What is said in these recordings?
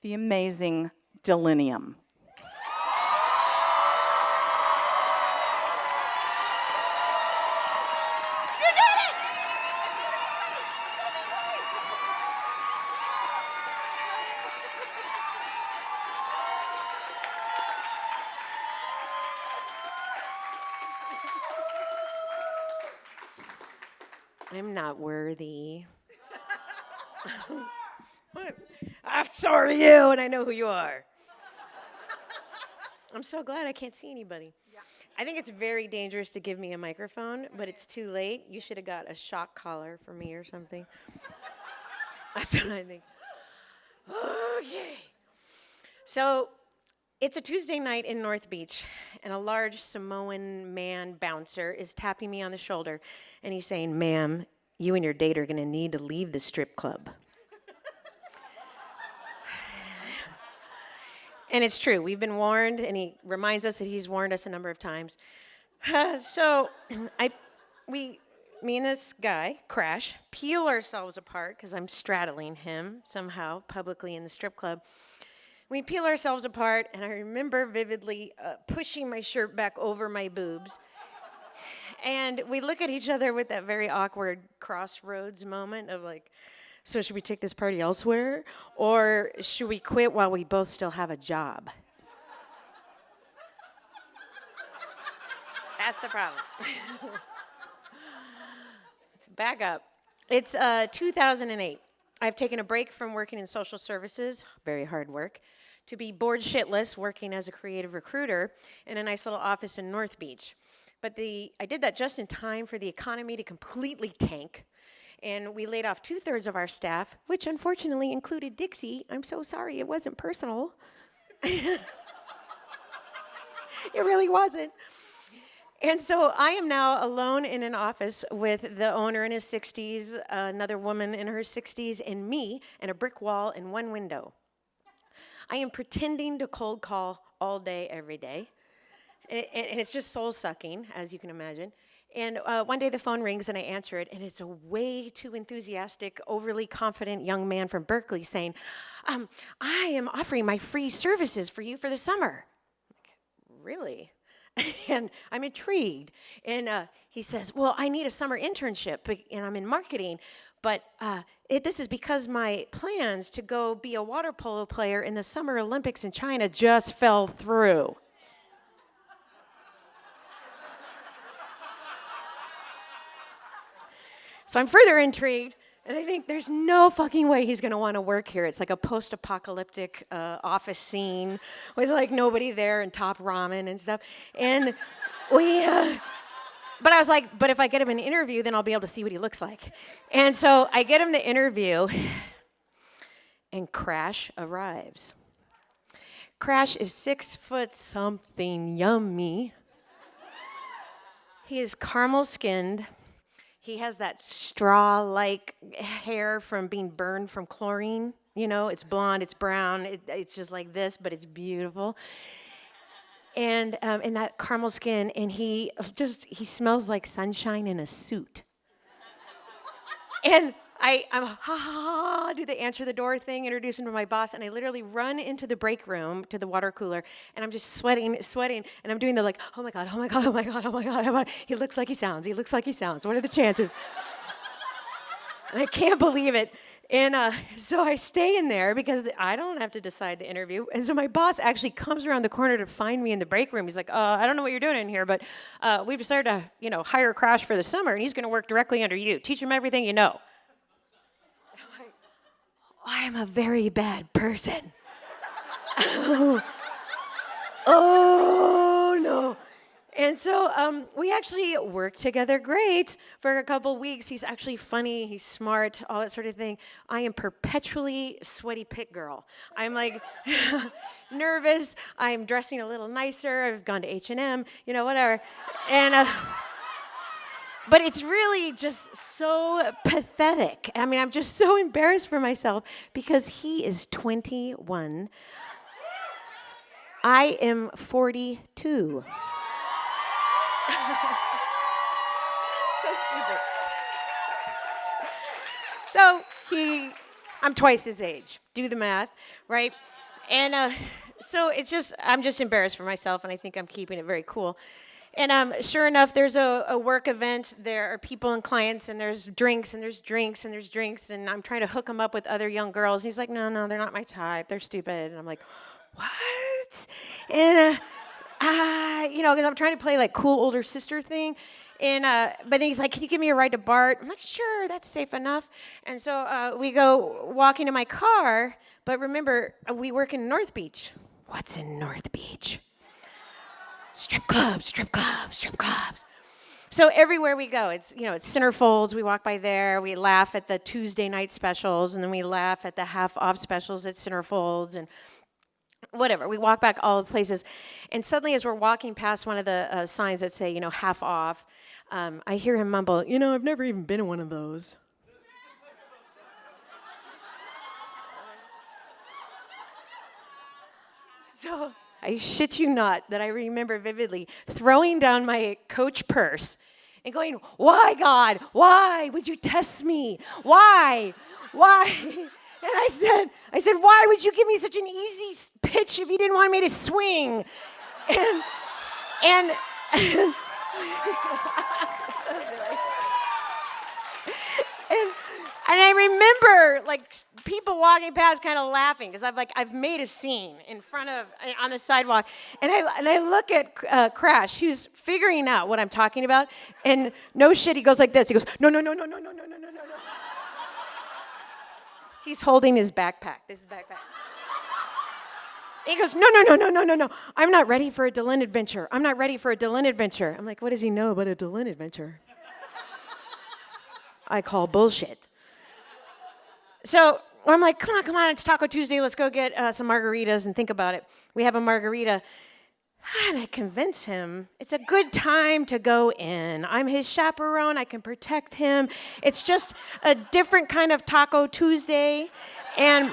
the amazing Delynnium. I'm not worthy. I'm sorry, you, and I know who you are. I'm so glad I can't see anybody. Yeah. I think it's very dangerous to give me a microphone, but it's too late. You should have got a shock collar for me or something. That's what I think. Okay. So it's a Tuesday night in North Beach, and a large Samoan man bouncer is tapping me on the shoulder, and he's saying, "Ma'am, you and your date are going to need to leave the strip club." And it's true. We've been warned, and he reminds us that he's warned us a number of times. So me and this guy, Crash, peel ourselves apart, because I'm straddling him somehow publicly in the strip club. We peel ourselves apart, and I remember vividly pushing my shirt back over my boobs. And we look at each other with that very awkward crossroads moment of like, so should we take this party elsewhere? Or should we quit while we both still have a job? That's the problem. Let's back up. It's 2008. I've taken a break from working in social services, very hard work, to be bored shitless working as a creative recruiter in a nice little office in North Beach. But I did that just in time for the economy to completely tank. And we laid off 2/3 of our staff, which unfortunately included Dixie. I'm so sorry, it wasn't personal. It really wasn't. And so I am now alone in an office with the owner in his 60s, another woman in her 60s, and me, and a brick wall and one window. I am pretending to cold call all day, every day. And it's just soul-sucking, as you can imagine. And one day the phone rings and I answer it, and it's a way too enthusiastic, overly confident young man from Berkeley saying, I am offering my free services for you for the summer. Like, really? And I'm intrigued. And he says, well, I need a summer internship, and I'm in marketing, but this is because my plans to go be a water polo player in the Summer Olympics in China just fell through. So I'm further intrigued, and I think there's no fucking way he's going to want to work here. It's like a post-apocalyptic office scene with like nobody there and top ramen and stuff. And but I was like, but if I get him an interview, then I'll be able to see what he looks like. And so I get him the interview, and Crash arrives. Crash is 6 foot something yummy. He is caramel skinned. He has that straw-like hair from being burned from chlorine. You know, it's blonde, it's brown, it's just like this, but it's beautiful. And that caramel skin, and he smells like sunshine in a suit. And I'm do the answer the door thing, introduce him to my boss, and I literally run into the break room to the water cooler, and I'm just sweating, and I'm doing the like, oh my God, oh my God, oh my God, oh my God, oh my God. He looks like he sounds. What are the chances? And I can't believe it. And so I stay in there because I don't have to decide the interview. And so my boss actually comes around the corner to find me in the break room. He's like, I don't know what you're doing in here, but we've decided to, hire Crash for the summer, and he's going to work directly under you. Teach him everything you know. I'm like, I am a very bad person. Oh, no. And so we actually worked together great for a couple weeks. He's actually funny, he's smart, all that sort of thing. I am perpetually sweaty pit girl. I'm like nervous, I'm dressing a little nicer, I've gone to H&M, whatever. And but it's really just so pathetic. I mean, I'm just so embarrassed for myself because he is 21. I am 42. So stupid. So I'm twice his age. Do the math, right? And so I'm just embarrassed for myself, and I think I'm keeping it very cool. And sure enough, there's a work event. There are people and clients, and there's drinks, and there's drinks, and there's drinks. And I'm trying to hook him up with other young girls. And he's like, no, they're not my type. They're stupid. And I'm like, what? And, because I'm trying to play like cool older sister thing. And but then he's like, can you give me a ride to BART? I'm like, sure, that's safe enough. And so we go walking to my car. But remember, we work in North Beach. What's in North Beach? Strip clubs, strip clubs, strip clubs. So everywhere we go, it's Centerfolds. We walk by there. We laugh at the Tuesday night specials, and then we laugh at the half-off specials at Centerfolds, and whatever. We walk back all the places. And suddenly, as we're walking past one of the signs that say, half off, I hear him mumble, I've never even been in one of those. So I shit you not that I remember vividly throwing down my Coach purse and going, why, God? Why would you test me? Why? Why? And I said, why would you give me such an easy pitch if you didn't want me to swing? And And I remember people walking past kind of laughing because I've made a scene on the sidewalk, and I look at Crash, who's figuring out what I'm talking about, and no shit, he goes like this. He goes, no. He's holding his backpack. This is the backpack. He goes, no. I'm not ready for a Delynnium adventure. I'm not ready for a Delynnium adventure. I'm like, what does he know about a Delynnium adventure? I call bullshit. So I'm like, come on, it's Taco Tuesday. Let's go get some margaritas and think about it. We have a margarita. And I convince him it's a good time to go in. I'm his chaperone. I can protect him. It's just a different kind of Taco Tuesday. And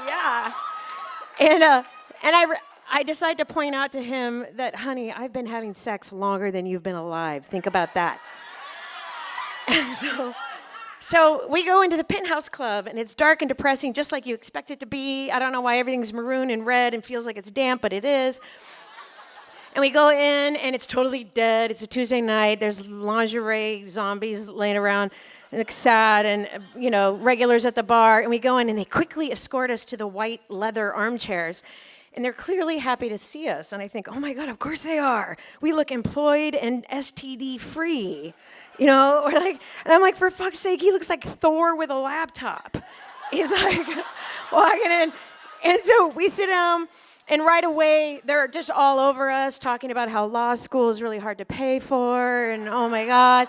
yeah. And I decide to point out to him that, honey, I've been having sex longer than you've been alive. Think about that. And so we go into the Penthouse Club, and it's dark and depressing, just like you expect it to be. I don't know why everything's maroon and red and feels like it's damp, but it is. And we go in, and it's totally dead. It's a Tuesday night. There's lingerie zombies laying around. It looks sad, and, regulars at the bar. And we go in, and they quickly escort us to the white leather armchairs. And they're clearly happy to see us. And I think, oh, my God, of course they are. We look employed and STD-free. And I'm like, for fuck's sake, he looks like Thor with a laptop. He's like walking in. And so we sit down, and right away, they're just all over us, talking about how law school is really hard to pay for, and oh my God.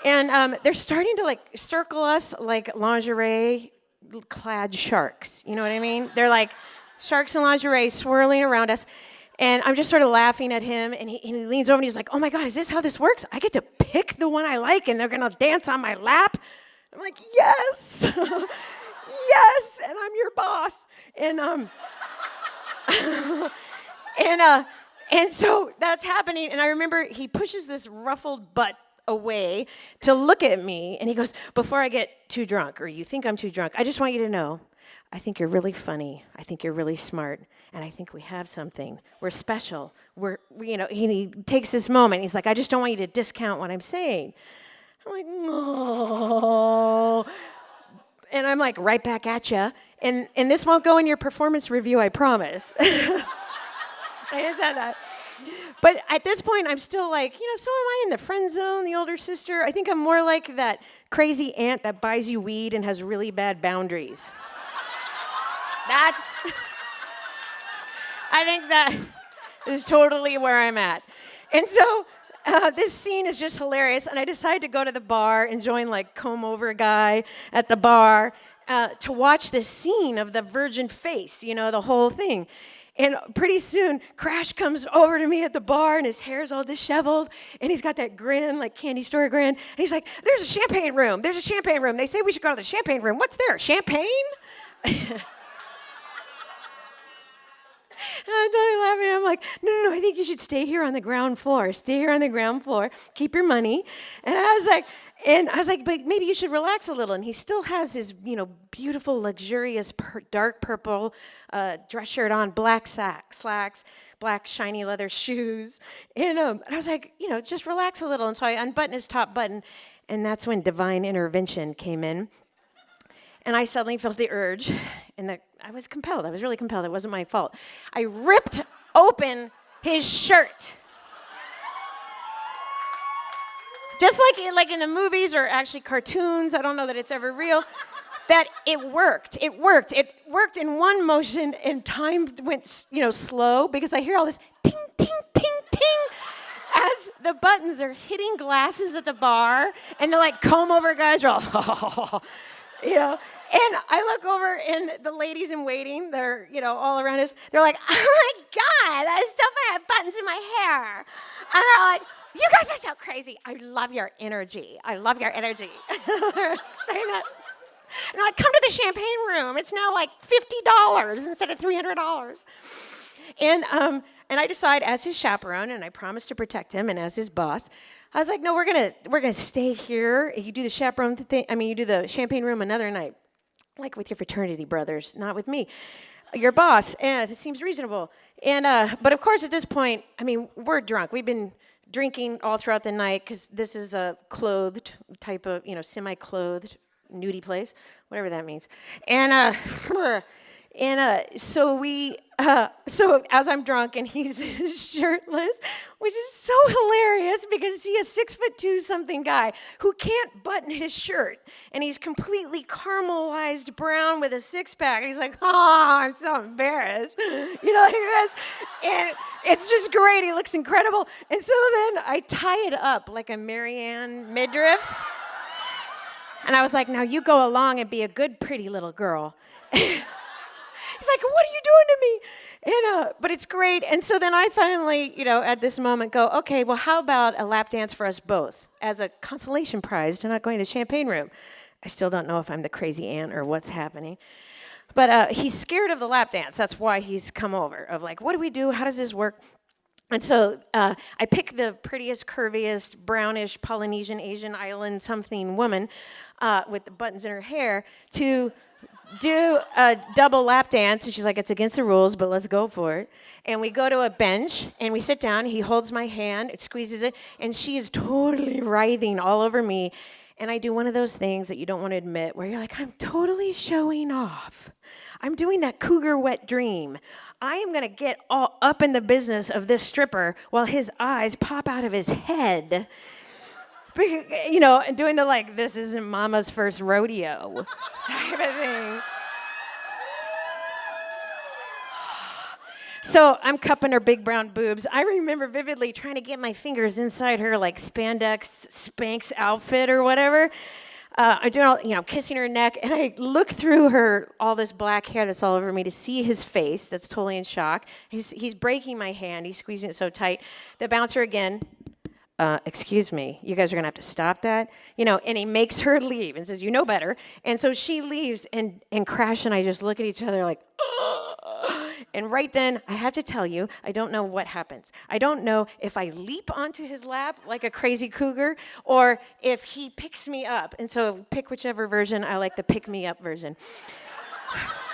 And they're starting to circle us like lingerie-clad sharks. You know what I mean? They're like sharks in lingerie swirling around us. And I'm just sort of laughing at him, and he leans over and he's like, oh my God, is this how this works? I get to pick the one I like, and they're gonna dance on my lap? I'm like, yes, yes, and I'm your boss. And so that's happening, and I remember he pushes this ruffled butt away to look at me, and he goes, before I get too drunk, or you think I'm too drunk, I just want you to know, I think you're really funny. I think you're really smart. And I think we have something. We're special. He takes this moment. He's like, I just don't want you to discount what I'm saying. I'm like, no. And I'm like, right back at you. And this won't go in your performance review, I promise. I just said that. But at this point, I'm still like, so am I in the friend zone, the older sister? I think I'm more like that crazy aunt that buys you weed and has really bad boundaries. I think that is totally where I'm at. And so this scene is just hilarious, and I decide to go to the bar and join comb-over guy at the bar to watch this scene of the virgin face, the whole thing. And pretty soon, Crash comes over to me at the bar, and his hair's all disheveled, and he's got that grin, candy store grin, and he's like, there's a champagne room. There's a champagne room. They say we should go to the champagne room. What's there, champagne? I'm totally laughing. I'm like, no, I think you should stay here on the ground floor. Stay here on the ground floor. Keep your money. And I was like, And I was like, but maybe you should relax a little. And he still has his, beautiful, luxurious, dark purple dress shirt on, black slacks, black shiny leather shoes. And I was like, just relax a little. And so I unbuttoned his top button. And that's when divine intervention came in. And I suddenly felt the urge, and I was compelled. I was really compelled. It wasn't my fault. I ripped open his shirt. Just like in the movies or actually cartoons, I don't know that it's ever real, that it worked. It worked. It worked in one motion, and time went, slow, because I hear all this ting, ting, ting, ting, as the buttons are hitting glasses at the bar, and the comb-over guys are all, And I look over, and the ladies in waiting, they're, all around us, they're like, oh my God, I still have buttons in my hair. And they're like, you guys are so crazy. I love your energy. I love your energy. They're saying that. And I come to the champagne room. It's now like $50 instead of $300. And I decide, as his chaperone, and I promise to protect him, and as his boss, I was like, no, we're gonna stay here. You do the chaperone thing. You do the champagne room another night, like with your fraternity brothers, not with me, your boss. And it seems reasonable. And but of course, at this point, we're drunk. We've been drinking all throughout the night, because this is a clothed type of, semi-clothed nudie place, whatever that means. And so as I'm drunk and he's shirtless, which is so hilarious, because he is 6'2" something guy who can't button his shirt, and he's completely caramelized brown with a six-pack, and he's like, oh, I'm so embarrassed, like this, and it's just great. He looks incredible. And so then I tie it up like a Marianne midriff, and I was like, now you go along and be a good, pretty little girl. He's like, what are you doing to me? And but it's great. And so then I finally, at this moment go, okay, well, how about a lap dance for us both as a consolation prize to not going to the champagne room? I still don't know if I'm the crazy aunt or what's happening. But he's scared of the lap dance. That's why he's come over, of like, what do we do? How does this work? And so I pick the prettiest, curviest, brownish, Polynesian, Asian island something woman with the buttons in her hair to do a double lap dance. And she's like, it's against the rules, but let's go for it. And we go to a bench, and we sit down. He holds my hand, it squeezes it, and she is totally writhing all over me. And I do one of those things that you don't want to admit, where you're like, I'm totally showing off. I'm doing that cougar wet dream. I am going to get all up in the business of this stripper while his eyes pop out of his head. And doing the this isn't mama's first rodeo type of thing. So I'm cupping her big brown boobs. I remember vividly trying to get my fingers inside her spandex Spanx outfit or whatever. I'm doing all, kissing her neck, and I look through all this black hair that's all over me to see his face that's totally in shock. He's breaking my hand. He's squeezing it so tight. The bouncer again, excuse me, you guys are going to have to stop that. And he makes her leave and says, you know better. And so she leaves, and Crash and I just look at each other like, ugh. And right then, I have to tell you, I don't know what happens. I don't know if I leap onto his lap like a crazy cougar, or if he picks me up. And so pick whichever version. I like the pick me up version.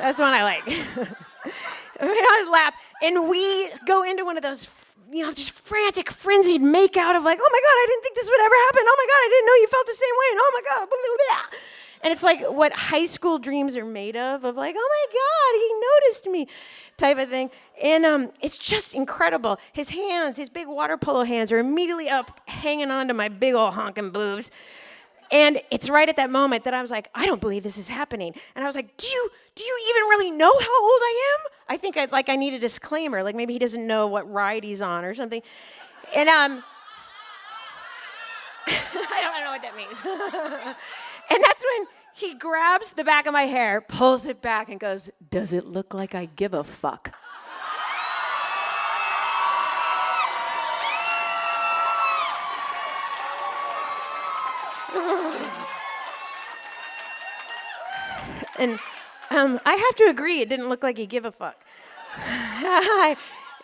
That's the one I like. I'm on his lap, and we go into one of those just frantic, frenzied make-out of oh my God, I didn't think this would ever happen. Oh my God, I didn't know you felt the same way. And oh my God, blah, blah, blah. And it's like what high school dreams are made of oh my God, he noticed me type of thing. And it's just incredible. His hands, his big water polo hands are immediately up, hanging onto my big old honking boobs. And it's right at that moment that I was like, I don't believe this is happening. And I was like, do you even really know how old I am? I think I need a disclaimer, maybe he doesn't know what ride he's on or something. And I don't know what that means. And that's when he grabs the back of my hair, pulls it back, and goes, does it look like I give a fuck? And I have to agree, it didn't look like he gave a fuck.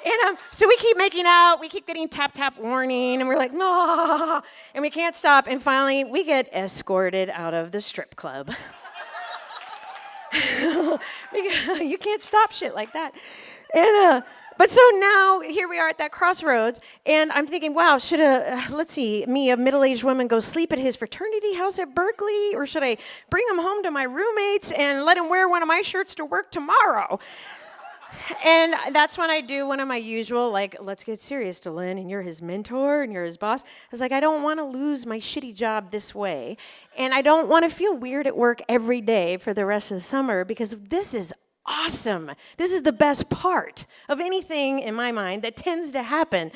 And so we keep making out, we keep getting tap, tap warning, and we're like, no, and we can't stop. And finally, we get escorted out of the strip club. You can't stop shit like that. And but so now here we are at that crossroads, and I'm thinking, wow, should let's see, me, a middle-aged woman, go sleep at his fraternity house at Berkeley, or should I bring him home to my roommates and let him wear one of my shirts to work tomorrow? And that's when I do one of my usual, like, let's get serious, Delynn, and you're his mentor and you're his boss. I was like, I don't want to lose my shitty job this way. And I don't want to feel weird at work every day for the rest of the summer, because this is awesome. This is the best part of anything, in my mind, that tends to happen.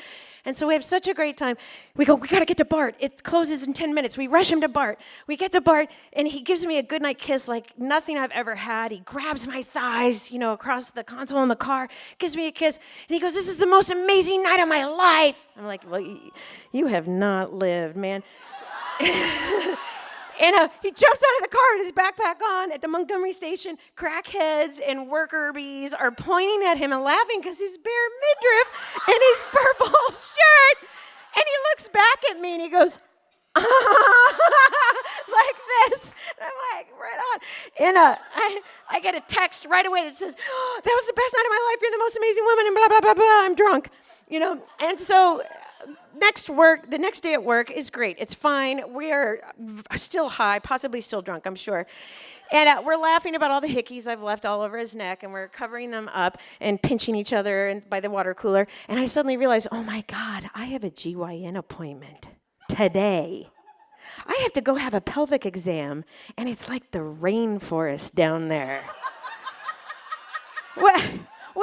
And so we have such a great time. We go, we got to get to Bart. It closes in 10 minutes. We rush him to Bart. We get to Bart, and he gives me a goodnight kiss like nothing I've ever had. He grabs my thighs, across the console in the car, gives me a kiss, and he goes, this is the most amazing night of my life. I'm like, well, you have not lived, man. And he jumps out of the car with his backpack on at the Montgomery station. Crackheads and worker bees are pointing at him and laughing because his bare midriff and his purple shirt. And he looks back at me and he goes, like this. And I'm like, right on. And I get a text right away that says, oh, that was the best night of my life. You're the most amazing woman, and blah, blah, blah, blah. I'm drunk. And so the next day at work is great. It's fine. We are still high, possibly still drunk, I'm sure. And we're laughing about all the hickeys I've left all over his neck, and we're covering them up and pinching each other by the water cooler. And I suddenly realized, oh my God, I have a GYN appointment today. I have to go have a pelvic exam, and it's like the rainforest down there. What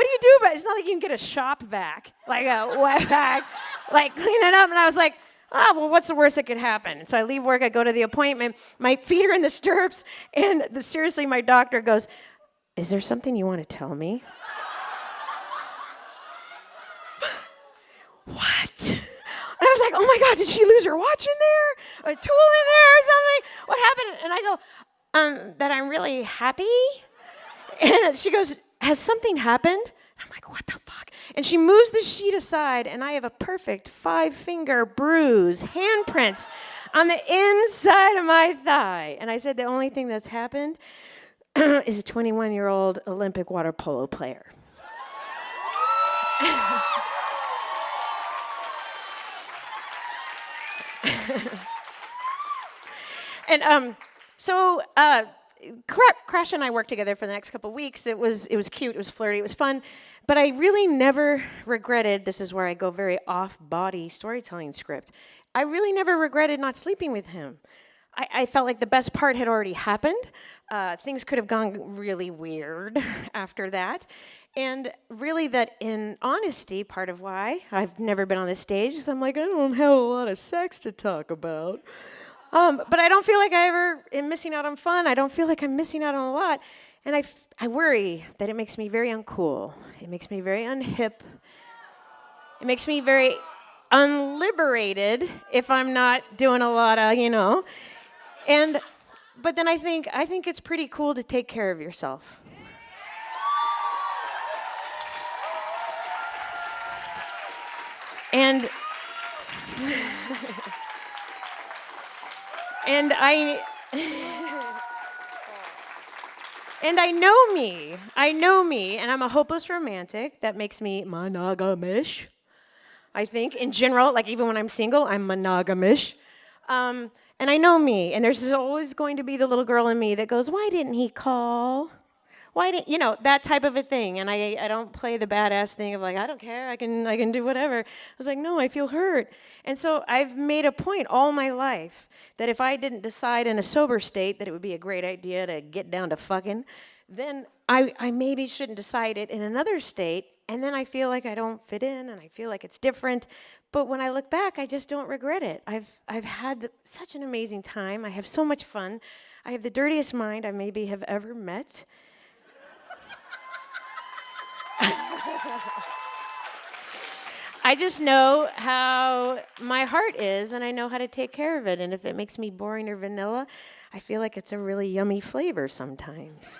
do you do about it? It's not like you can get a shop vac, like a wet vac, like clean it up. And I was like, well, what's the worst that could happen? So I leave work, I go to the appointment, my feet are in the stirrups, and seriously, my doctor goes, is there something you want to tell me? What? And I was like, oh my God, did she lose her watch in there? A tool in there or something? What happened? And I go, that I'm really happy. And she goes, has something happened? And I'm like, what the fuck? And she moves the sheet aside, and I have a perfect 5-finger bruise, handprint on the inside of my thigh. And I said, the only thing that's happened is a 21-year-old Olympic water polo player. And so Crash and I worked together for the next couple of weeks. It was cute, it was flirty, it was fun, but I really never regretted, this is where I go very off-body storytelling script, I really never regretted not sleeping with him. I felt like the best part had already happened. Things could have gone really weird after that. And really that in honesty, part of why I've never been on this stage is I'm like, I don't have a lot of sex to talk about. But I don't feel like I ever am missing out on fun. I don't feel like I'm missing out on a lot. And I worry that it makes me very uncool. It makes me very unhip. It makes me very unliberated if I'm not doing a lot of, But then I think it's pretty cool to take care of yourself. And I know me, and I'm a hopeless romantic. That makes me monogamish. I think, in general, like even when I'm single, I'm monogamish. And I know me, and there's always going to be the little girl in me that goes, why didn't he call? Why didn't, that type of a thing. And I don't play the badass thing of like, I don't care, I can do whatever. I was like, no, I feel hurt. And so I've made a point all my life that if I didn't decide in a sober state that it would be a great idea to get down to fucking, then I maybe shouldn't decide it in another state, and then I feel like I don't fit in, and I feel like it's different. But when I look back, I just don't regret it. I've had such an amazing time. I have so much fun. I have the dirtiest mind I maybe have ever met. I just know how my heart is, and I know how to take care of it. And if it makes me boring or vanilla, I feel like it's a really yummy flavor sometimes.